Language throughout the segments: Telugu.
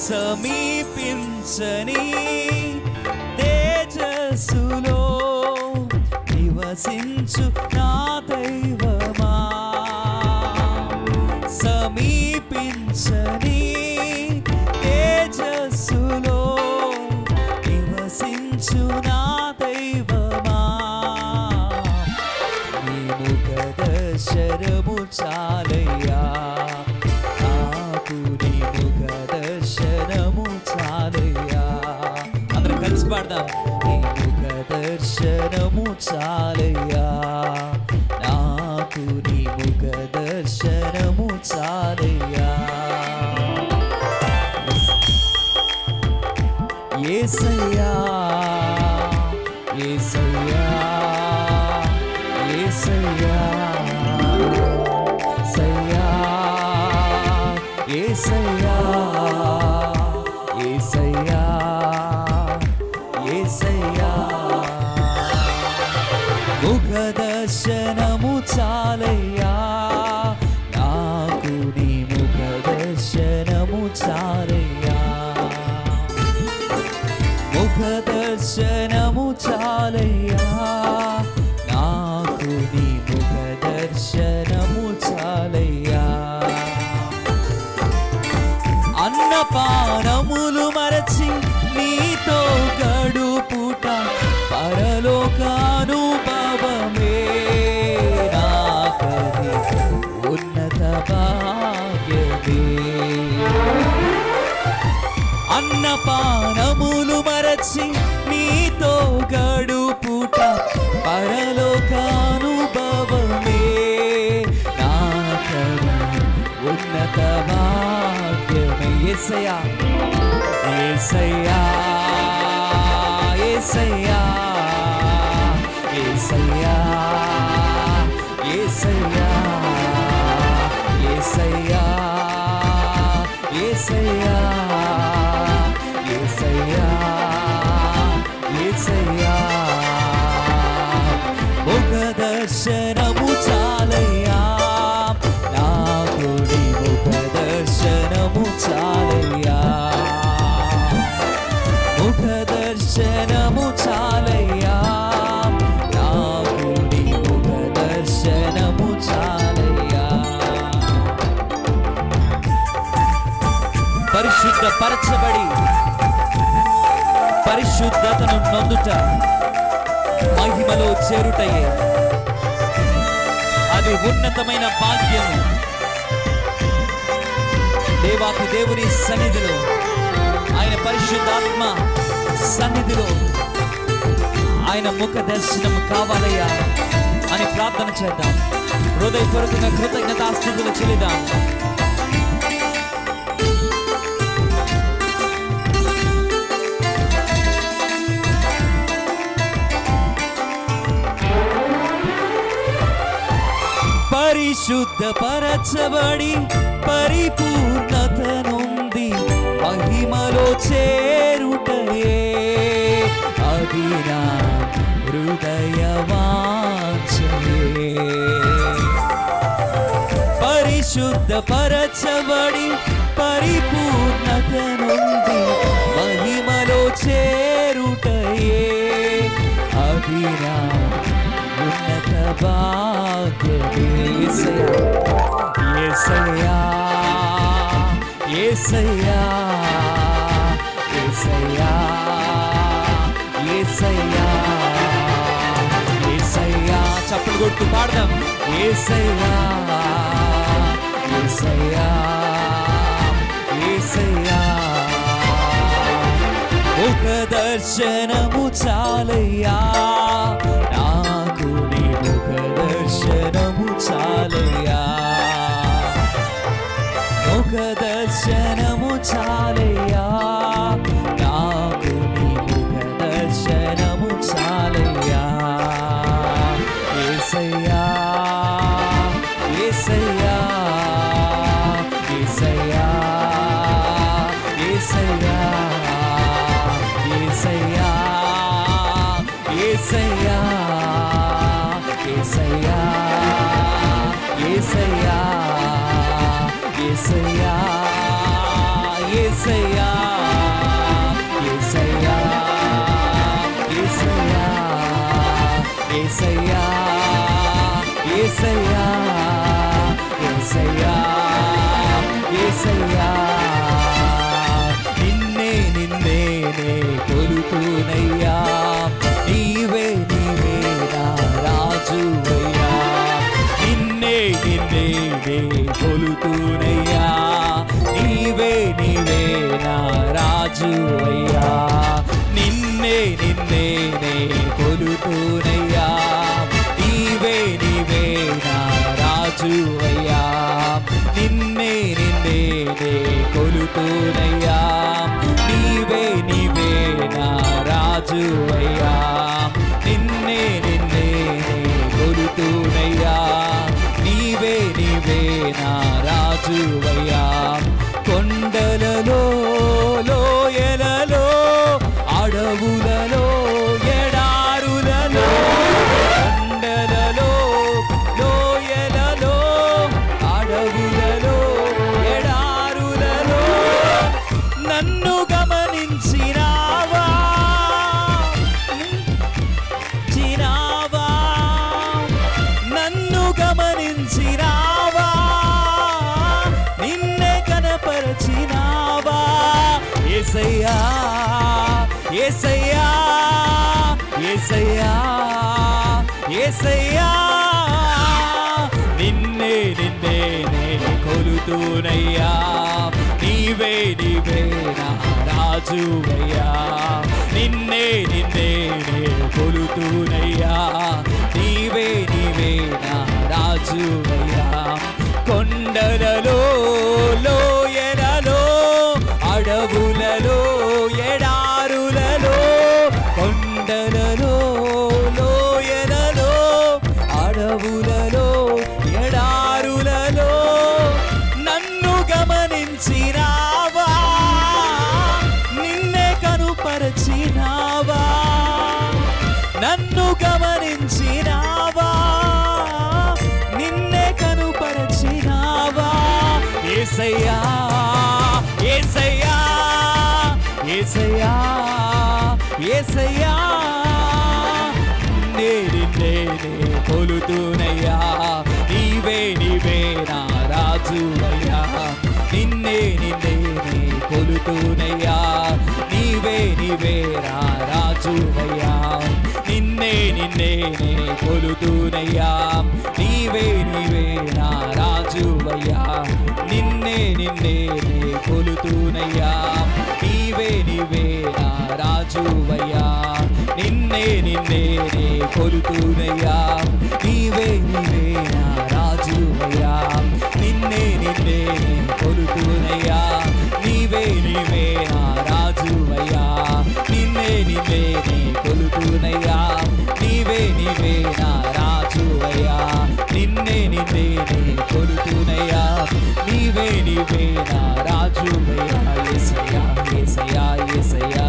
సమీపించని తేజస్సులో నివసించు నా దైవమా, సమీపించని తేజస్సులో నివసించు నా దైవమా, నీ ముఖ దర్శనము చాలయ్యా, నాకు నీ ముఖ దర్శనము చాలయ్యా. అందరం కలిసి పాడదాం. నీ ముఖ దర్శనము చాలయ్యా, నాకు నీ ముఖ దర్శనము చాలయ్యా. యేసయ్యా యేసయ్యా యేసయ్యా సయ్యా యేసయ్యా యేసయ్యా యేసయ్యా. ముఖ దర్శనము చాలయ్యా, నాకు నీ ముఖ దర్శనము చాలయ్యా, ముఖ దర్శనము చాలయ్యా, నాకు నీ ముఖ దర్శనము చాలయ్యా. అన్నపానములు మరచి నీతో గడుపుట పరలోకానుభవమే, నాకది ఉన్నత భాగ్యమే. అన్నపానములు మరచి నీతో గడుపుట పరలోకానుభవమే, నాకది ఉన్నత భాగ్యమే. యేసయ్యా యేసయ్యా యేసయ్యా యేసయ్యా యేసయ్యా యేసయ్యా యేసయ్యా యేసయ్యా యేసయ్యా. ముఖ దర్శనము చాలయ్యా, నాకు నీ ముఖ దర్శనము చాలయ్యా, ముఖ దర్శనము చాలయ్యా, నాకు నీ ముఖ దర్శనము చాలయ్యా. పరిశుద్ధపరచబడి పరిశుద్ధతను నొందుట మహిమలో చేరుటయే అది ఉన్నతమైన భాగ్యము. దేవాతి దేవుని సన్నిధిలో, ఆయన పరిశుద్ధాత్మ సన్నిధిలో ఆయన ముఖ దర్శనం కావాలయ్యా అని ప్రార్థన చేద్దాం. హృదయపూర్వకంగా కృతజ్ఞతాస్తుతులు చెల్లిద్దాం. పరిశుద్ధపరచబడి పరిపూర్ణత నుండి మహిమలో చేరుటయే అది నా హృదయ వాంఛయే. పరిశుద్ధపరచబడి పరిపూర్ణత నుండి మహిమలో చేరుటయే అది నా ఉన్నత భాగ్యమే. యేసయ్యా యేసయ్యా యేసయ్యా యేసయ్యా యేసయ్యా. చప్పట్లు కొడుతూ పాడదాం. యేసయ్యా యేసయ్యా యేసయ్యా. ముఖ దర్శనము చాలయ్యా, నాకు నీ ముఖ దర్శనము చాలయ్యా, ముఖ దర్శనము చాలయ్యా, నాకు నీ ముఖ దర్శనము చాలయ్యా. యేసయ్యా యేసయ్యా యేసయ్యా యేసయ్యా యేసయ్యా యేసయ్యా యేసయ్యా యేసయ్యా యేసయ్యా యేసయ్యా యేసయ్యా యేసయ్యా యేసయ్యా యేసయ్యా యేసయ్యా యేసయ్యా యేసయ్యా నిన్నే నిన్నే నే కొలుతునయ్యా నీవే నీవే నా రాజువయ్యా నిన్నే నిన్నే నే కొలుతునయ్యా నీవే నీవే నా రాజువయ్యా నిన్నే నిన్నే నే కొలుతునయ్యా నీవే నీవే నా రాజువయ్యా నిన్నే నిన్నే నే కొలుతునయ్యా నీవే నీవే నా రాజువయ్యా నిన్నే నిన్నే నే కొలుతునయ్యా నీవే నీవే నా రాజువయ్యా కొండలలో లోయలలో అడవులలో ఎడారులలో కొండలలో లోయలలో అడవులలో ఎడారులలో నన్ను గమనించినావా నన్ను గమనించినావా నిన్నే కనపరచినావా యేసయ్యా యేసయ్యా యేసయ్యా యేసయ్యా నిన్నే నిన్నే నే కొలుతునయ్యా నీవే నీవే నా రాజువయ్యా నిన్నే నిన్నే నే కొలుతునయ్యా నీవే నీవే నా రాజువయ్యా కొండలలో లోయలలో అడవులలో ఎడారులలో కొండలలో లోయలలో అడవులలో ఎడారులలో నన్ను గమనించినావా నిన్నే కనుపరచినావా నన్ను గమనించినావా నిన్నే కనుపరచినావా యేసయ్యా యేసయ్యా యేసయ్యా యేసయ్యా నిన్నే కొలుతునయ్యా నీవే నీవే నా రాజువయ్యా నిన్నే నిన్నే కొలుతునయ్యా నీవే నీవే నా రాజువయ్యా నిన్నే నిన్నే కొలుతునయ్యా నీవే నీవే నా రాజువయ్యా నిన్నే నిన్నే కొలుతునయ్యా నీవే నీవే నా రాజువయ్యా నిన్నే నిన్నే కొలుతునయ్యా నీవే నీవే నా రాజువయ్యా నిన్నే నిన్నే కొలుతునయ్యా నీవే నీవే నా రాజువయ్యా నిన్నే నిన్నే కొలుతునయ్యా నీవే నీవే నా రాజువయ్యా నిన్నే నిన్నే కొలుతునయ్యా నీవే నీవే నా రాజువయ్యా యేసయ్యా యేసయ్యా యేసయ్యా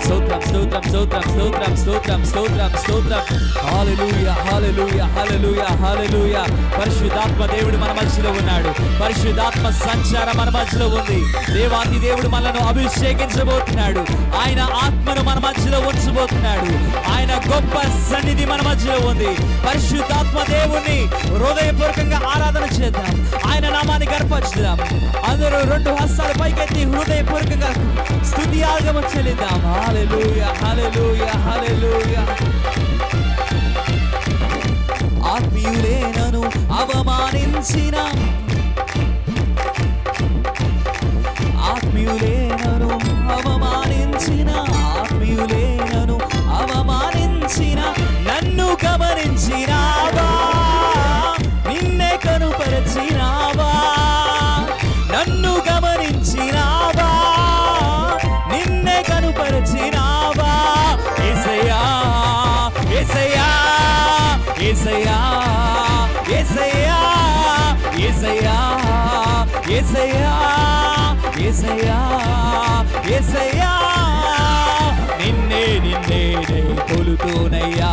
స్తోత్రం స్తోత్రం స్తోత్రం స్తోత్రం స్తోత్రం స్తోత్రం స్తోత్రం హల్లెలూయా హల్లెలూయా హల్లెలూయా హల్లెలూయా పరిశుద్ధాత్మ దేవుడు మన మధ్యలో ఉన్నాడు పరిశుద్ధాత్మ సంచారం మన మధ్యలో ఉంది దేవాది దేవుడు మనల్ని అభిషేకించబోతున్నాడు ఆయన ఆత్మను మన మధ్యలో ఉంచబోతున్నాడు ఆయన గొప్ప సన్నిధి మన మధ్యలో ఉంది పరిశుద్ధాత్మ దేవుణ్ణి హృదయపూర్వకంగా ఆరాధన చేద్దాం ఆయన నామాన్ని గర్పరుచుదాం అందరూ రెండు హస్తాలు పైకెత్తి హృదయపూర్వకంగా స్తుతి యాగము చెల్లిద్దాం హల్లెలూయా హల్లెలూయా హల్లెలూయా ఆత్మీయులే నన్ను అవమానించిన ఆత్మీయులే నన్ను అవమానించిన ఆత్మీయులే నన్ను అవమానించిన నన్ను గమనించినావా నిన్నే కనుపరచినావా నన్ను గమనించినావా నిన్నే కనుపరచినావా యేసయ్యా యేసయ్యా యేసయ్యా యేసయ్యా యేసయ్యా యేసయ్యా యేసయ్యా యేసయ్యా నిన్నే నిన్నే నే కొలుతూనయ్యా,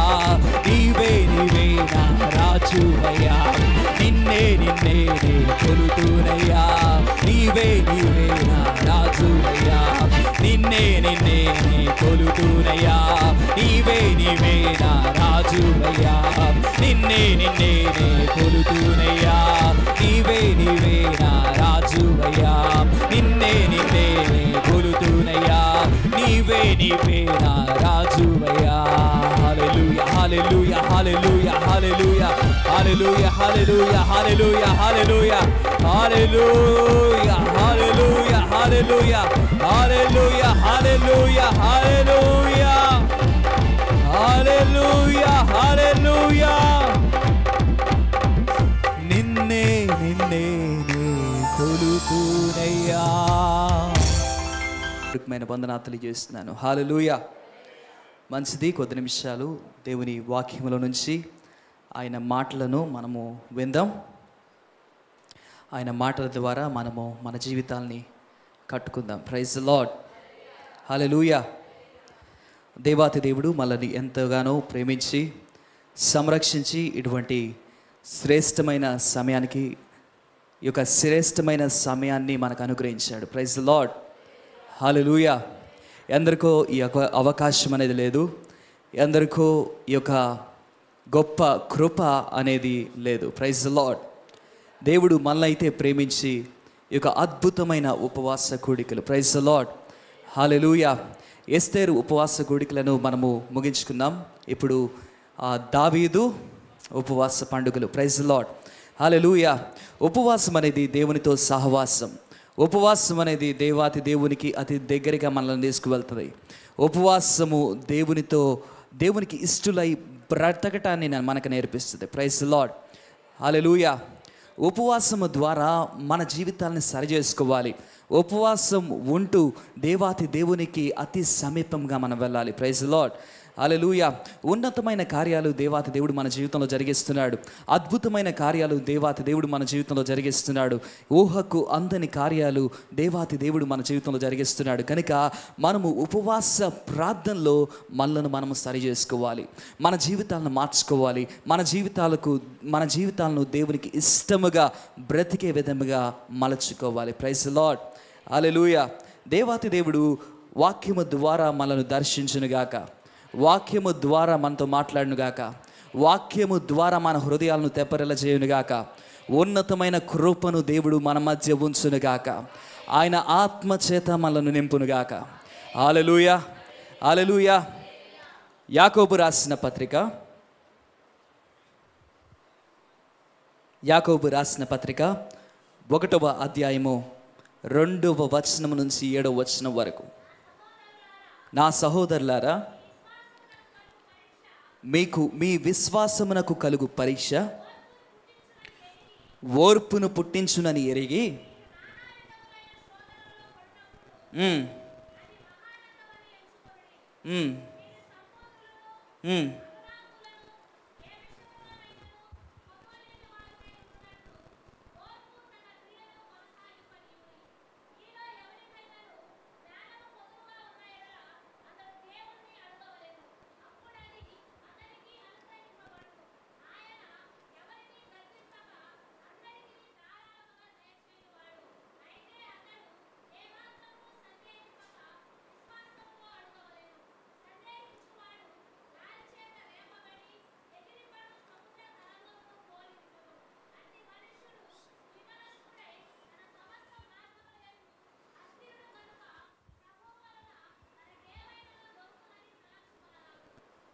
నీవే నీవే నా రాజువయ్యా, నిన్నే నిన్నే నే కొలుతూనయ్యా, నీవే నీవే నా రాజువయ్యా, నిన్నే నిన్నే నే కొలుతూనయ్యా, నీవే నీవే నా రాజువయ్యా, నిన్నే నిన్నే నే కొలుతూనయ్యా, నీవే నీవే నా రాజువయ్యా, నిన్నే నిన్నే నే కొలుతూనయ్యా, నీవే నీవే నా రాజువయ్యా. హల్లెలూయా హల్లెలూయా హల్లెలూయా హల్లెలూయా హల్లెలూయా హల్లెలూయా హల్లెలూయా హల్లెలూయా హల్లెలూయా హల్లెలూయా హల్లెలూయా హల్లెలూయా హల్లెలూయా హల్లెలూయా హల్లెలూయా హల్లెలూయా. నిన్నే నిన్నే కొలుతూనయ్యా. వందనాలు చేస్తున్నాను. హల్లెలూయా. మంచిది, కొద్ది నిమిషాలు దేవుని వాక్యముల నుంచి ఆయన మాటలను మనము విందాం. ఆయన మాటల ద్వారా మనము మన జీవితాల్ని కట్టుకుందాం. Praise the lord. హల్లెలూయా. దేవాతి దేవుడు మనల్ని ఎంతగానో ప్రేమించి సంరక్షించి ఇటువంటి శ్రేష్టమైన సమయానికి, ఈ యొక్క శ్రేష్టమైన సమయాన్ని మనకు అనుగ్రహించాడు. Praise the lord. హల్లెలూయా. ఎందరికో ఈ యొక్క అవకాశం అనేది లేదు, ఎందరికో ఈ యొక్క గొప్ప కృప అనేది లేదు. Praise the lord. దేవుడు మనల్ని ప్రేమించి ఈ యొక్క అద్భుతమైన ఉపవాస కూడికలు, ప్రైజ్ ది లార్డ్. హల్లెలూయా. ఎస్తేరు ఉపవాస కూడికలను మనము ముగించుకుందాం. ఇప్పుడు దావీదు ఉపవాస పండుగలు, ప్రైజ్ ది లార్డ్. హల్లెలూయా. ఉపవాసం అనేది దేవునితో సహవాసం. ఉపవాసం అనేది దేవాతి దేవునికి అతి దగ్గరగా మనల్ని తీసుకువెళ్తుంది. ఉపవాసము దేవునికి ఇష్టలై బ్రతకటాన్ని మనకు నేర్పిస్తుంది. Praise the lord. హల్లెలూయా. ఉపవాసము ద్వారా మన జీవితాలను సరిచేసుకోవాలి. ఉపవాసం ఉంటూ దేవాతి దేవునికి అతి సమీపంగా మనం వెళ్ళాలి. Praise the lord. హల్లెలూయా. ఉన్నతమైన కార్యాలు దేవాతి దేవుడు మన జీవితంలో జరిగిస్తున్నాడు. అద్భుతమైన కార్యాలు దేవాతి దేవుడు మన జీవితంలో జరిగిస్తున్నాడు. ఊహకు అందని కార్యాలు దేవాతి దేవుడు మన జీవితంలో జరిగిస్తున్నాడు. కనుక మనము ఉపవాస ప్రార్థనలో మనలను మనము సరి చేసుకోవాలి, మన జీవితాలను మార్చుకోవాలి, మన జీవితాలను దేవునికి ఇష్టముగా బ్రతికే విధముగా మలచుకోవాలి. Praise the lord. హల్లెలూయా. దేవాతి దేవుడు వాక్యము ద్వారా మనల్ని దర్శించునుగాక, వాక్యము ద్వారా మనతో మాట్లాడునుగాక, వాక్యము ద్వారా మన హృదయాలను తెప్పరిల్ల చేయునుగాక, ఉన్నతమైన కృపను దేవుడు మన మధ్య ఉంచునుగాక, ఆయన ఆత్మ చేత మనల్ని నింపునుగాక. హల్లెలూయా. హల్లెలూయా. యాకోబు రాసిన పత్రిక 1వ అధ్యాయము 2వ వచనం నుంచి 7వ వచనం వరకు. నా సహోదరులారా, మీకు మీ విశ్వాసమునకు కలుగు పరీక్ష ఓర్పును పుట్టించునని ఎరిగి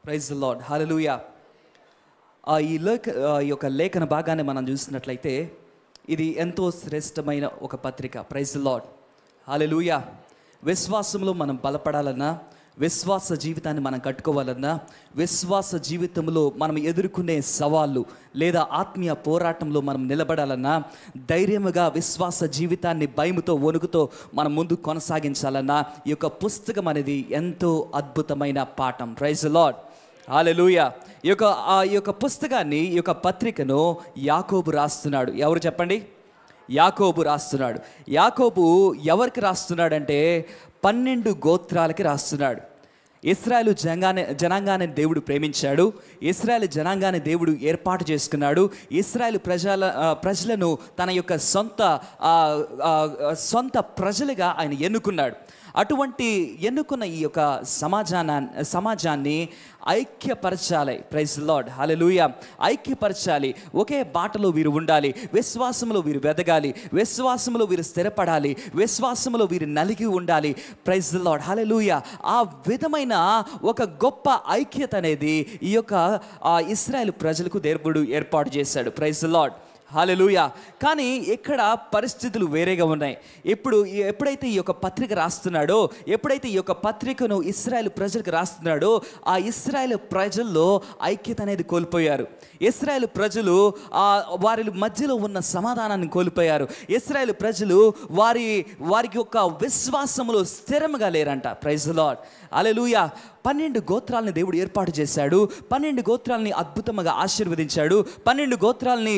ప్రైజ్ ది లార్డ్. హల్లెలూయా. ఈ యొక్క లేఖన భాగాన్ని మనం చూసినట్లయితే ఇది ఎంతో శ్రేష్టమైన ఒక పత్రిక. Praise the lord. హల్లెలూయా. విశ్వాసంలో మనం బలపడాలన్నా, విశ్వాస జీవితాన్ని మనం కట్టుకోవాలన్నా, విశ్వాస జీవితంలో మనం ఎదుర్కొనే సవాళ్ళు లేదా ఆత్మీయ పోరాటంలో మనం నిలబడాలన్నా, ధైర్యముగా విశ్వాస జీవితాన్ని భయముతో వణుకుతో మనం ముందు కొనసాగించాలన్నా ఈ యొక్క పుస్తకం అనేది ఎంతో అద్భుతమైన పాఠం. Praise the lord. హల్లెలూయా. ఈ యొక్క పుస్తకాన్ని, ఈ యొక్క పత్రికను యాకోబు రాస్తున్నాడు. ఎవరు చెప్పండి? యాకోబు రాస్తున్నాడు. యాకోబు ఎవరికి రాస్తున్నాడంటే 12 గోత్రాలకి రాస్తున్నాడు. ఇశ్రాయేలు జనాంగాన్ని దేవుడు ప్రేమించాడు. ఇశ్రాయేలు జనాంగాన్ని దేవుడు ఏర్పాటు చేసుకున్నాడు. ఇశ్రాయేలు ప్రజలను తన యొక్క సొంత ప్రజలుగా ఆయన ఎన్నుకున్నాడు. అటువంటి ఎన్నుకున్న ఈ యొక్క సమాజాన్ని ఐక్యపరచాలి. ప్రైజ్ లార్డ్, హల్లెలూయా. ఐక్యపరచాలి. ఒకే బాటలో వీరు ఉండాలి. విశ్వాసంలో వీరు వెదగాలి. విశ్వాసంలో వీరు స్థిరపడాలి. విశ్వాసంలో వీరు నలిగి ఉండాలి. ప్రైజ్ లార్డ్, హల్లెలూయా. ఆ విధమైన ఒక గొప్ప ఐక్యత అనేది ఈ యొక్క ఇశ్రాయేలు ప్రజలకు దేవుడు ఏర్పాటు చేశాడు. ప్రైజ్ లార్డ్, హల్లెలూయా. కానీ ఇక్కడ పరిస్థితులు వేరేగా ఉన్నాయి. ఎప్పుడైతే ఈ యొక్క పత్రిక రాస్తున్నాడో, ఎప్పుడైతే ఈ యొక్క పత్రికను ఇశ్రాయేలు ప్రజలకు రాస్తున్నాడో, ఆ ఇశ్రాయేలు ప్రజల్లో ఐక్యత అనేది కోల్పోయారు. ఇశ్రాయేలు ప్రజలు వారి మధ్యలో ఉన్న సమాధానాన్ని కోల్పోయారు. ఇశ్రాయేలు ప్రజలు వారికి యొక్క విశ్వాసములో స్థిరంగా లేరంట. ప్రైజ్ ది లార్డ్, హల్లెలూయా. 12 గోత్రాలని దేవుడు ఏర్పాటు చేశాడు. 12 గోత్రాలని అద్భుతంగా ఆశీర్వదించాడు. 12 గోత్రాలని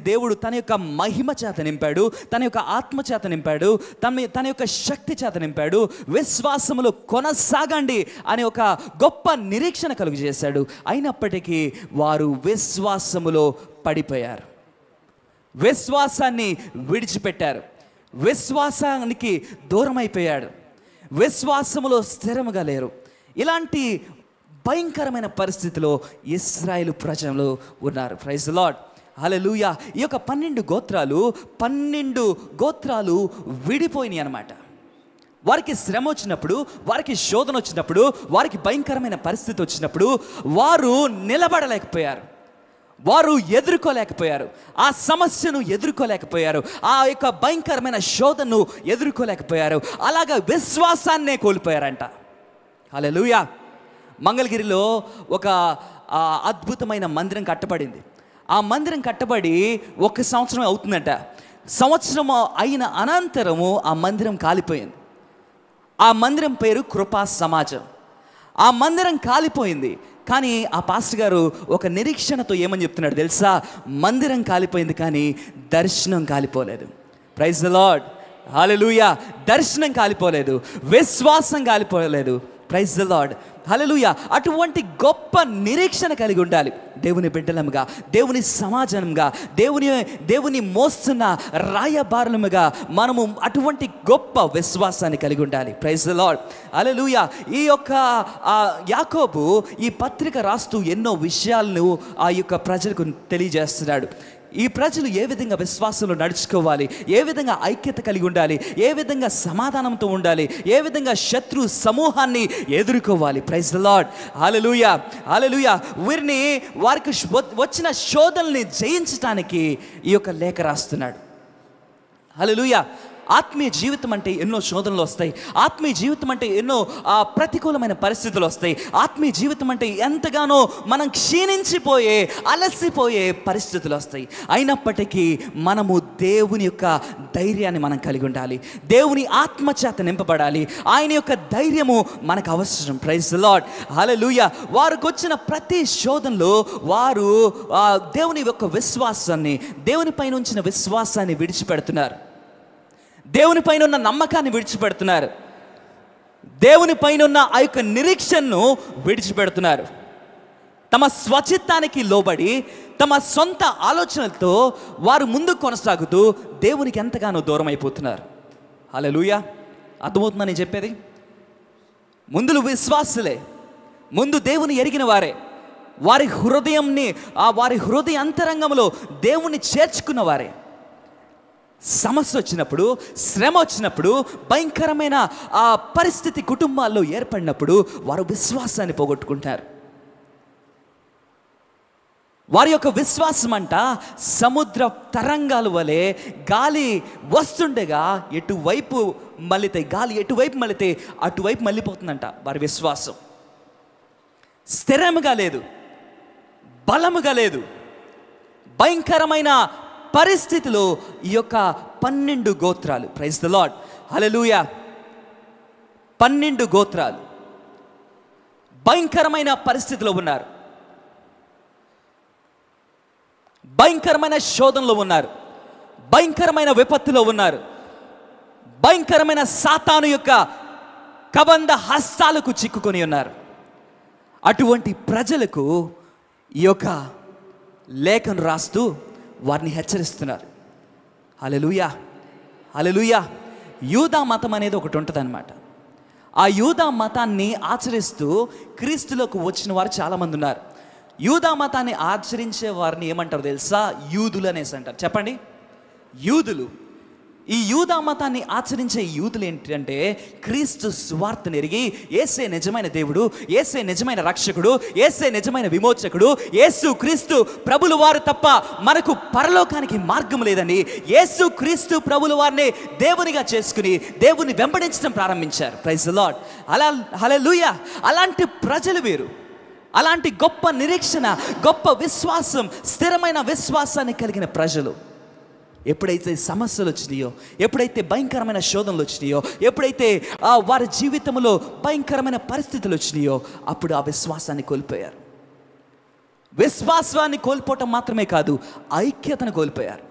దేవుడు తన యొక్క మహిమ చేత నింపాడు, తన యొక్క ఆత్మ చేత నింపాడు, తన యొక్క శక్తి చేత నింపాడు. విశ్వాసములో కొనసాగండి అనే ఒక గొప్ప నిరీక్షణ కలుగు చేశాడు. అయినప్పటికీ వారు విశ్వాసములో పడిపోయారు. విశ్వాసాన్ని విడిచిపెట్టారు. విశ్వాసానికి దూరం అయిపోయాడు. విశ్వాసములో స్థిరముగా లేరు. ఇలాంటి భయంకరమైన పరిస్థితిలో ఇశ్రాయేలు ప్రజలు ఉన్నారు. Praise the lord, hallelujah. ఈ యొక్క 12 గోత్రాలు విడిపోయినాయి అన్నమాట. వారికి శ్రమ వచ్చినప్పుడు, వారికి శోధన వచ్చినప్పుడు, వారికి భయంకరమైన పరిస్థితి వచ్చినప్పుడు వారు నిలబడలేకపోయారు. వారు ఎదుర్కోలేకపోయారు. ఆ సమస్యను ఎదుర్కోలేకపోయారు. ఆ యొక్క భయంకరమైన శోధనను ఎదుర్కోలేకపోయారు. అలాగా విశ్వాసాన్నే కోల్పోయారంట. హల్లెలూయా. మంగళగిరిలో ఒక అద్భుతమైన మందిరం కట్టబడింది. ఆ మందిరం కట్టబడి 1 సంవత్సరం అవుతుందంట. సంవత్సరం అయిన అనంతరము ఆ మందిరం కాలిపోయింది. ఆ మందిరం పేరు కృపా సమాజం. ఆ మందిరం కాలిపోయింది. కానీ ఆ పాస్టర్ గారు ఒక నిరీక్షణతో ఏమని చెప్తున్నాడు తెలుసా? మందిరం కాలిపోయింది కానీ దర్శనం కాలిపోలేదు. ప్రైజ్ ది లార్డ్, హల్లెలూయా. దర్శనం కాలిపోలేదు, విశ్వాసం కాలిపోలేదు. ప్రైజ్ ది లార్డ్, హల్లెలూయా. అటువంటి గొప్ప నిరీక్షణ కలిగి ఉండాలి దేవుని బిడ్డలముగా, దేవుని సమాజంగా, దేవుని మోస్తున్న రాయబారులముగా మనము అటువంటి గొప్ప విశ్వాసాన్ని కలిగి ఉండాలి. Praise the lord, hallelujah. ఈ యొక్క యాకోబు ఈ పత్రిక రాస్తూ ఎన్నో విషయాలను ఆ యొక్క ప్రజలకు తెలియజేస్తున్నాడు. ఈ ప్రజలు ఏ విధంగా విశ్వాసంలో నడుచుకోవాలి, ఏ విధంగా ఐక్యత కలిగి ఉండాలి, ఏ విధంగా సమాధానంతో ఉండాలి, ఏ విధంగా శత్రు సమూహాన్ని ఎదుర్కోవాలి. ప్రైజ్ ది లార్డ్, హల్లెలూయా, హల్లెలూయా. వారికి వచ్చిన శోధనల్ని జయించడానికి ఈ యొక్క లేఖ రాస్తున్నాడు. హల్లెలూయా. ఆత్మీయ జీవితం అంటే ఎన్నో శోధనలు వస్తాయి. ఆత్మీయ జీవితం అంటే ఎన్నో ప్రతికూలమైన పరిస్థితులు వస్తాయి. ఆత్మీయ జీవితం అంటే ఎంతగానో మనం క్షీణించిపోయే, అలసిపోయే పరిస్థితులు వస్తాయి. అయినప్పటికీ మనము దేవుని యొక్క ధైర్యాన్ని మనం కలిగి ఉండాలి. దేవుని ఆత్మచేత నింపబడాలి. ఆయన యొక్క ధైర్యము మనకు అవసరం. ప్రైజ్ ది లార్డ్, హల్లెలూయా. వారికి వచ్చిన ప్రతి శోధనలో వారు దేవుని యొక్క విశ్వాసాన్ని, దేవుని పైన ఉంచిన విశ్వాసాన్ని విడిచిపెడుతున్నారు. దేవుని పైన ఉన్న నమ్మకాన్ని విడిచిపెడుతున్నారు. దేవుని పైన ఉన్న ఆ యొక్క నిరీక్షణను విడిచిపెడుతున్నారు. తమ స్వచిత్తానికి లోబడి, తమ సొంత ఆలోచనలతో వారు ముందుకు కొనసాగుతూ దేవునికి ఎంతగానో దూరం అయిపోతున్నారు. హల్లెలూయా. అర్థమవుతుందని నేను చెప్పేది? ముందు విశ్వాసులే, ముందు దేవుని ఎరిగిన వారే, వారి హృదయ అంతరంగంలో దేవుణ్ణి చేర్చుకున్న వారే. సమస్య వచ్చినప్పుడు, శ్రమ వచ్చినప్పుడు, భయంకరమైన ఆ పరిస్థితి కుటుంబాల్లో ఏర్పడినప్పుడు వారు విశ్వాసాన్ని పోగొట్టుకుంటారు. వారి యొక్క విశ్వాసం అంట సముద్ర తరంగాల వలె గాలి వస్తుండగా ఎటువైపు మళ్ళితే, గాలి ఎటువైపు మళ్ళితే అటువైపు మళ్ళీపోతుందంట. వారి విశ్వాసం స్థిరముగా లేదు, బలముగా లేదు. భయంకరమైన పరిస్థితిలో ఈ యొక్క 12 గోత్రాలు, ప్రైజ్ ది లార్డ్, హల్లెలూయా, 12 గోత్రాలు భయంకరమైన పరిస్థితిలో ఉన్నారు. భయంకరమైన శోధనలో ఉన్నారు. భయంకరమైన విపత్తులో ఉన్నారు. భయంకరమైన సాతాను యొక్క కబంధ హస్తాలకు చిక్కుకొని ఉన్నారు. అటువంటి ప్రజలకు ఈ యొక్క లేఖను రాస్తూ వారిని హెచ్చరిస్తున్నారు. హల్లెలూయా, హల్లెలూయా. యూదా మతం అనేది ఒకటి ఉంటుంది అన్నమాట. ఆ యూదా మతాన్ని ఆచరిస్తూ క్రీస్తులోకి వచ్చిన వారు చాలామంది ఉన్నారు. యూదా మతాన్ని ఆచరించే వారిని ఏమంటారు తెలుసా? యూదులు అనేసి అంటారు. చెప్పండి, యూదులు. ఈ యూదా మతాన్ని ఆచరించే యూదులు ఏంటంటే క్రీస్తు సువార్తను ఎరిగి యేసే నిజమైన దేవుడు, యేసే నిజమైన రక్షకుడు, యేసే నిజమైన విమోచకుడు, యేసు క్రీస్తు ప్రభులు వారు తప్ప మనకు పరలోకానికి మార్గం లేదని యేసు క్రీస్తు ప్రభులు వారిని దేవునిగా చేసుకుని దేవుని వెంబడించడం ప్రారంభించారు. Praise the lord. హల్లెలూయా. అలాంటి ప్రజలు వీరు. అలాంటి గొప్ప నిరీక్షణ, గొప్ప విశ్వాసం, స్థిరమైన విశ్వాసాన్ని కలిగిన ప్రజలు. ఎప్పుడైతే సమస్యలు వచ్చినాయో, ఎప్పుడైతే భయంకరమైన శోధనలు వచ్చినాయో, ఎప్పుడైతే వారి జీవితంలో భయంకరమైన పరిస్థితులు వచ్చినాయో, అప్పుడు ఆ విశ్వాసాన్ని కోల్పోయారు. విశ్వాసాన్ని కోల్పోవటం మాత్రమే కాదు, ఐక్యతను కోల్పోయారు.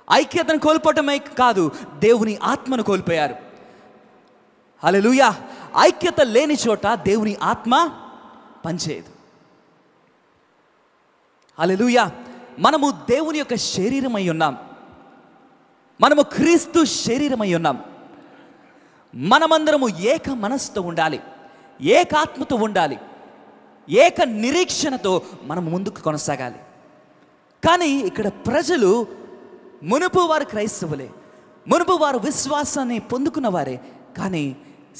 ఐక్యతను కోల్పోవటమే కాదు, దేవుని ఆత్మను కోల్పోయారు. హల్లెలూయా. ఐక్యత లేని చోట దేవుని ఆత్మ పనిచేయదు. హల్లెలూయా. మనము దేవుని యొక్క శరీరమై ఉన్నాం. మనము క్రీస్తు శరీరమై ఉన్నాం. మనమందరము ఏక మనసుతో ఉండాలి, ఏకాత్మతో ఉండాలి, ఏక నిరీక్షణతో మనం ముందుకు కొనసాగాలి. కానీ ఇక్కడ ప్రజలు మునుపు వారు క్రైస్తవులే, మునుపు వారు విశ్వాసాన్ని పొందుకున్న వారే. కానీ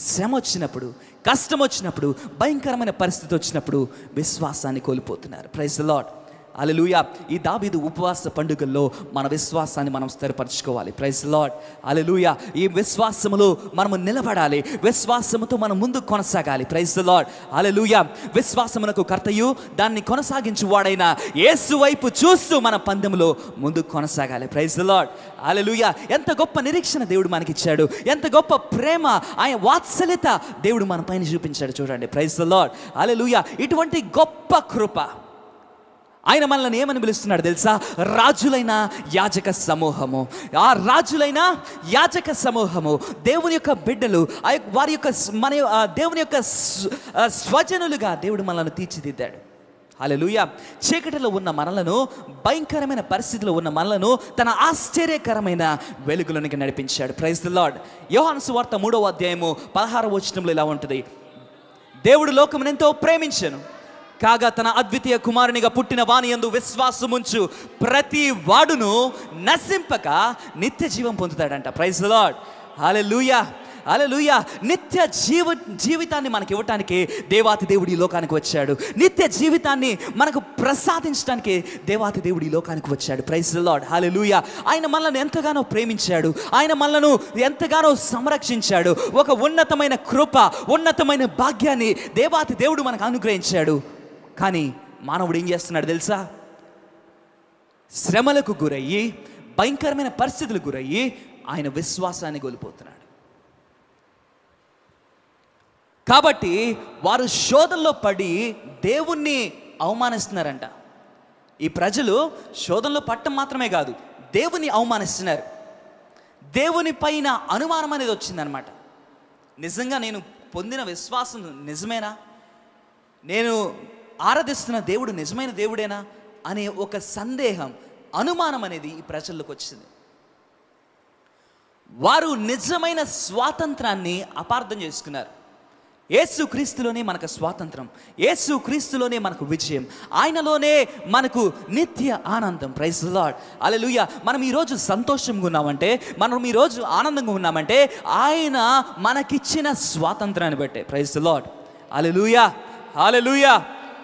శ్రమ వచ్చినప్పుడు, కష్టం వచ్చినప్పుడు, భయంకరమైన పరిస్థితి వచ్చినప్పుడు విశ్వాసాన్ని కోల్పోతున్నారు. Praise the lord. హల్లెలూయా. ఈ దావీదు ఉపవాస పండుగల్లో మన విశ్వాసాన్ని మనం స్థిరపరచుకోవాలి. Praise the lord. హల్లెలూయా. ఈ విశ్వాసములో మనము నిలబడాలి, విశ్వాసముతో మనం ముందుకు కొనసాగాలి. Praise the lord. హల్లెలూయా. విశ్వాసమునకు కర్తయు దాన్ని కొనసాగించు వాడైన యేసు వైపు చూస్తూ మన పందెములో ముందుకు కొనసాగాలి. Praise the lord. హల్లెలూయా. ఎంత గొప్ప నిరీక్షణ దేవుడు మనకిచ్చాడు, ఎంత గొప్ప ప్రేమ, ఆయన వాత్సల్యత దేవుడు మన పైన చూపించాడు. చూడండి. Praise the lord. హల్లెలూయా. ఇటువంటి గొప్ప కృప. ఆయన మనల్ని ఏమని పిలుస్తున్నాడు తెలుసా? రాజులైన యాజక సమూహము. ఆ రాజులైన యాజక సమూహము, దేవుని యొక్క బిడ్డలు, వారి యొక్క దేవుని యొక్క స్వజనులుగా దేవుడు మనల్ని తీర్చిదిద్దాడు. హల్లెలూయా. చీకటిలో ఉన్న మనలను, భయంకరమైన పరిస్థితిలో ఉన్న మనలను తన ఆశ్చర్యకరమైన వెలుగులోనికి నడిపించాడు. Praise the lord. యోహాను సువార్త 3వ అధ్యాయము 16వ వచనంలో ఇలా ఉంటుంది: దేవుడు లోకమును ఎంతో ప్రేమించెను, కాగా తన అద్వితీయ కుమారునిగా పుట్టిన వాని యందు విశ్వాసముంచు ప్రతి వాడును నశింపక నిత్య జీవం పొందుతాడంట. Praise the lord. Hallelujah, hallelujah. నిత్య జీవితాన్ని మనకి ఇవ్వటానికి దేవాతి దేవుడు ఈ లోకానికి వచ్చాడు. నిత్య జీవితాన్ని మనకు ప్రసాదించడానికి దేవాతి దేవుడు ఈ లోకానికి వచ్చాడు. Praise the lord. హల్లెలూయా. ఆయన మనల్ని ఎంతగానో ప్రేమించాడు, ఆయన మనలను ఎంతగానో సంరక్షించాడు. ఒక ఉన్నతమైన కృప, ఉన్నతమైన భాగ్యాన్ని దేవాతి దేవుడు మనకు అనుగ్రహించాడు. కానీ మానవుడు ఏం చేస్తున్నాడు తెలుసా? శ్రమలకు గురయ్యి, భయంకరమైన పరిస్థితులకు గురయ్యి ఆయన విశ్వాసాన్ని కోల్పోతున్నాడు. కాబట్టి వారు శోధనలో పడి దేవుణ్ణి అవమానిస్తున్నారంట. ఈ ప్రజలు శోధనలో పట్టడం మాత్రమే కాదు, దేవుని అవమానిస్తున్నారు. దేవుని పైన అనుమానం అనేది వచ్చిందనమాట. నిజంగా నేను పొందిన విశ్వాసం నిజమేనా? నేను ఆరాధిస్తున్న దేవుడు నిజమైన దేవుడేనా అనే ఒక సందేహం, అనుమానం అనేది ఈ ప్రజల్లోకి వచ్చింది. వారు నిజమైన స్వాతంత్రాన్ని అపార్థం చేసుకున్నారు. యేసు క్రీస్తులోనే మనకు స్వాతంత్రం, యేసు క్రీస్తులోనే మనకు విజయం, ఆయనలోనే మనకు నిత్య ఆనందం. Praise the lord. హల్లెలూయా. మనం ఈరోజు సంతోషంగా ఉన్నామంటే, మనం ఈరోజు ఆనందంగా ఉన్నామంటే ఆయన మనకిచ్చిన స్వాతంత్రాన్ని బట్టే. Praise the lord. Hallelujah, hallelujah.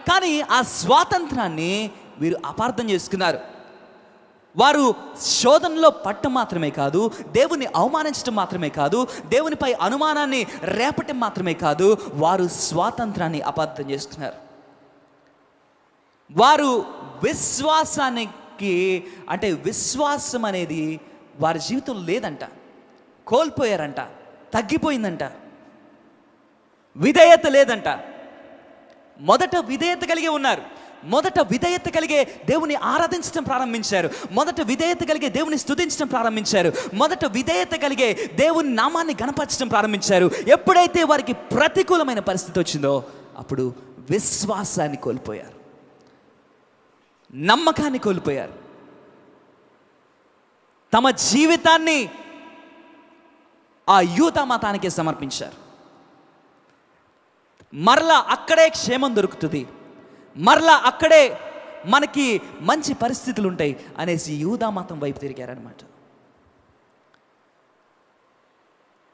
కానీ ఆ స్వాతంత్రాన్ని వీరు అపార్థం చేసుకున్నారు. వారు శోధనలో పట్టం మాత్రమే కాదు, దేవుని అవమానించడం మాత్రమే కాదు, దేవునిపై అనుమానాన్ని రేపటం మాత్రమే కాదు, వారు స్వాతంత్రాన్ని అపార్థం చేసుకున్నారు. వారు విశ్వాసానికి, అంటే విశ్వాసం అనేది వారి జీవితంలో లేదంట, కోల్పోయారంట, తగ్గిపోయిందంట. విధేయత లేదంట. మొదట విధేయత కలిగి ఉన్నారు, మొదట విధేయత కలిగే దేవుని ఆరాధించడం ప్రారంభించారు. మొదట విధేయత కలిగే దేవుని స్తుతించడం ప్రారంభించారు. మొదట విధేయత కలిగే దేవుని నామాన్ని గణపరచడం ప్రారంభించారు. ఎప్పుడైతే వారికి ప్రతికూలమైన పరిస్థితి వచ్చిందో అప్పుడు విశ్వాసాన్ని కోల్పోయారు, నమ్మకాన్ని కోల్పోయారు, తమ జీవితాన్ని ఆ యూదా మతానికి సమర్పించారు. మరలా అక్కడే క్షేమం దొరుకుతుంది, మరలా అక్కడే మనకి మంచి పరిస్థితులు ఉంటాయి అనేసి యూదా మతం వైపు తిరిగారనమాట.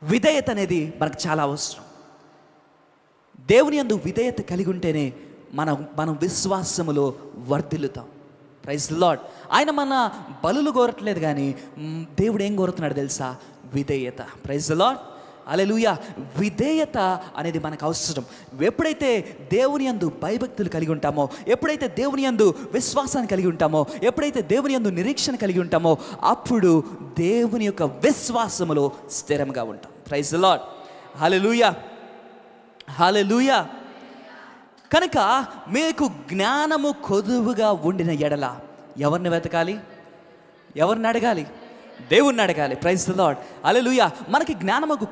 విధేయత అనేది మనకు చాలా అవసరం. దేవుని యందు విధేయత కలిగి ఉంటేనే మనం విశ్వాసములో వర్ధిల్లుతాం. Praise the lord. ఆయన మన బలులు కోరట్లేదు, కానీ దేవుడు ఏం కోరుతున్నాడు తెలుసా? విధేయత. Praise the lord. హల్లెలూయా. విధేయత అనేది మనకు అవసరం. ఎప్పుడైతే దేవుని యందు భయభక్తులు కలిగి ఉంటామో, ఎప్పుడైతే దేవుని యందు విశ్వాసాన్ని కలిగి ఉంటామో, ఎప్పుడైతే దేవుని యందు నిరీక్షణ కలిగి ఉంటామో, అప్పుడు దేవుని యొక్క విశ్వాసములో స్థిరంగా ఉంటాం. Praise the lord. Hallelujah, hallelujah. కనుక మీకు జ్ఞానము కొదువుగా ఉండిన ఎడల ఎవరిని వెతకాలి? ఎవరిని అడగాలి? దేవుణ్ణి అడగాలి. Praise the lord. హల్లెలూయా. మనకి జ్ఞానముకు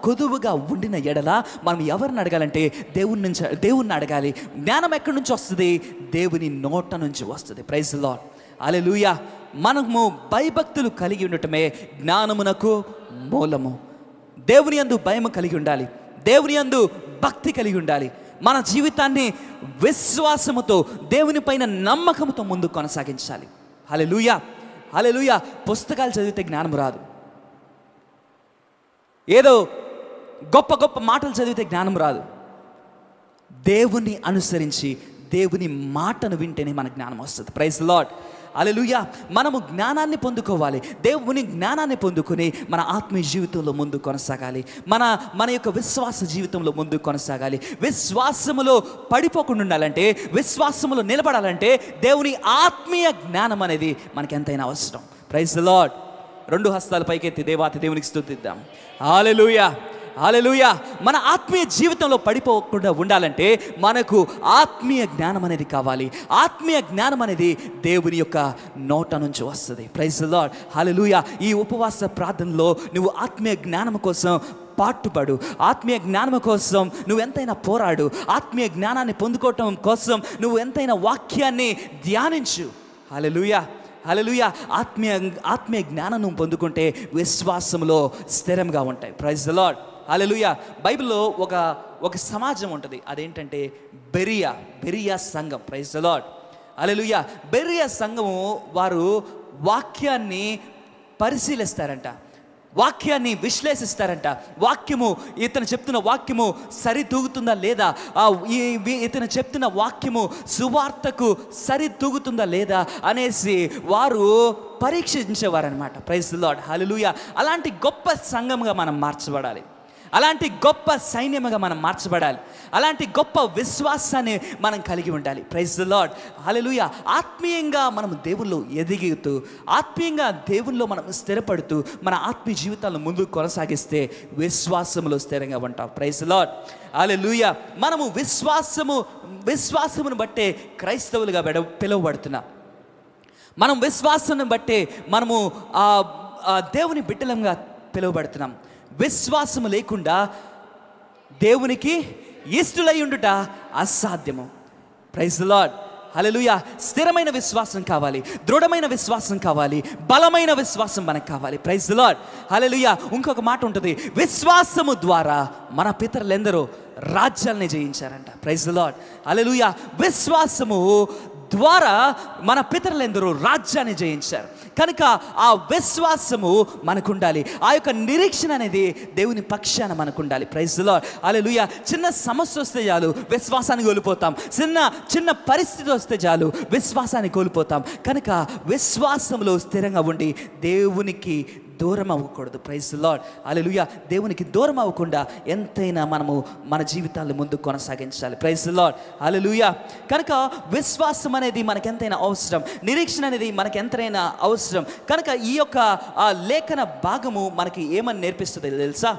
కొదువుగా ఉండిన ఎడల మనం ఎవరిని అడగాలంటే దేవుణ్ణి అడగాలి. జ్ఞానం ఎక్కడి నుంచి వస్తుంది? దేవుని నోట నుంచి వస్తుంది. Praise the lord. హల్లెలూయా. మనము భయభక్తులు కలిగి ఉండటమే జ్ఞానమునకు మూలము. దేవుని యందు భయము కలిగి ఉండాలి, దేవుని యందు భక్తి కలిగి ఉండాలి. మన జీవితాన్ని విశ్వాసముతో, దేవుని పైన నమ్మకంతో ముందుకు కొనసాగించాలి. హల్లెలూయా, హల్లెలూయా. పుస్తకాలు చదివితే జ్ఞానం రాదు, ఏదో గొప్ప గొప్ప మాటలు చదివితే జ్ఞానం రాదు. దేవుని అనుసరించి దేవుని మాటను వింటేనే మన జ్ఞానం వస్తుంది. Praise the lord. హల్లెలూయా. మనము జ్ఞానాన్ని పొందుకోవాలి. దేవుని జ్ఞానాన్ని పొందుకొని మన ఆత్మీయ జీవితంలో ముందుకు కొనసాగాలి. మన యొక్క విశ్వాస జీవితంలో ముందుకు కొనసాగాలి. విశ్వాసములో పడిపోకుండా ఉండాలంటే, విశ్వాసములో నిలబడాలంటే దేవుని ఆత్మీయ జ్ఞానం అనేది మనకి ఎంతైనా అవసరం. Praise the lord. రెండు హస్తాలు పైకెత్తి దేవాతి దేవునికి స్తుతిద్దాం. హల్లెలూయా, హల్లెలూయా. మన ఆత్మీయ జీవితంలో పడిపోకుండా ఉండాలంటే మనకు ఆత్మీయ జ్ఞానం అనేది కావాలి. ఆత్మీయ జ్ఞానం అనేది దేవుని యొక్క నోట నుంచి వస్తుంది. Praise the lord. హల్లెలూయా. ఈ ఉపవాస ప్రార్థనలో నువ్వు ఆత్మీయ జ్ఞానం కోసం పాటుపడు. ఆత్మీయ జ్ఞానం కోసం నువ్వు ఎంతైనా పోరాడు. ఆత్మీయ జ్ఞానాన్ని పొందుకోవటం కోసం నువ్వు ఎంతైనా వాక్యాన్ని ధ్యానించు. హల్లెలూయా, హల్లెలూయా. ఆత్మీయ జ్ఞానం నువ్వు పొందుకుంటే విశ్వాసంలో స్థిరంగా ఉంటాయి. Praise the lord. హల్లెలూయా. బైబిల్లో ఒక సమాజం ఉంటుంది, అదేంటంటే బెరియా సంఘం. Praise the lord. Hallelujah. Berea సంఘము వారు వాక్యాన్ని పరిశీలిస్తారంట, వాక్యాన్ని విశ్లేషిస్తారంట. వాక్యము, ఇతను చెప్తున్న వాక్యము సరితూగుతుందా లేదా, ఇతను చెప్తున్న వాక్యము సువార్తకు సరితూగుతుందా లేదా అనేసి వారు పరీక్షించేవారనమాట. Praise the lord. హల్లెలూయా. అలాంటి గొప్ప సంఘంగా మనం మార్చబడాలి. అలాంటి గొప్ప సైన్యముగా మనం మార్చబడాలి. అలాంటి గొప్ప విశ్వాసాన్ని మనం కలిగి ఉండాలి. Praise the lord. హల్లెలూయా. ఆత్మీయంగా మనం దేవుల్లో ఎదుగుతూ, ఆత్మీయంగా దేవుల్లో మనం స్థిరపడుతూ మన ఆత్మీయ జీవితాలను ముందుకు కొనసాగిస్తే విశ్వాసములో స్థిరంగా ఉంటాం. Praise the lord. హల్లెలూయా. మనము విశ్వాసమును బట్టే క్రైస్తవులుగా పిలువబడుతున్నాం. మనం విశ్వాసాన్ని బట్టే మనము దేవుని బిడ్డలంగా పిలువబడుతున్నాం. విశ్వాసము లేకుండా దేవునికి ఇష్టలై ఉండుట అసాధ్యము. Praise the lord. హల్లెలూయా. స్థిరమైన విశ్వాసం కావాలి, దృఢమైన విశ్వాసం కావాలి, బలమైన విశ్వాసం మనకు కావాలి. Praise the lord. హల్లెలూయా. ఇంకొక మాట ఉంటుంది, విశ్వాసము ద్వారా మన పితరులెందరో రాజ్యాలని జయించారంట. Praise the lord. హల్లెలూయా. విశ్వాసము ద్వారా మన పితరులెందరూ రాజ్యాన్ని జయించారు. కనుక ఆ విశ్వాసము మనకు ఉండాలి. ఆ యొక్క నిరీక్షణ అనేది దేవుని పక్షాన మనకు ఉండాలి. Praise the lord. హల్లెలూయా. చిన్న సమస్య వస్తే చాలు విశ్వాసాన్ని కోల్పోతాం. చిన్న పరిస్థితి వస్తే చాలు విశ్వాసాన్ని కోల్పోతాం. కనుక విశ్వాసంలో స్థిరంగా ఉండి దేవునికి దూరం అవ్వకూడదు. Praise the lord. హల్లెలూయా. దేవునికి దూరం అవ్వకుండా ఎంతైనా మనము మన జీవితాలను ముందుకు కొనసాగించాలి. Praise the lord. హల్లెలూయా. కనుక విశ్వాసం అనేది మనకు ఎంతైనా అవసరం, నిరీక్షణ అనేది మనకు ఎంతైనా అవసరం. కనుక ఈ యొక్క లేఖన భాగము మనకి ఏమని నేర్పిస్తుంది తెలుసా?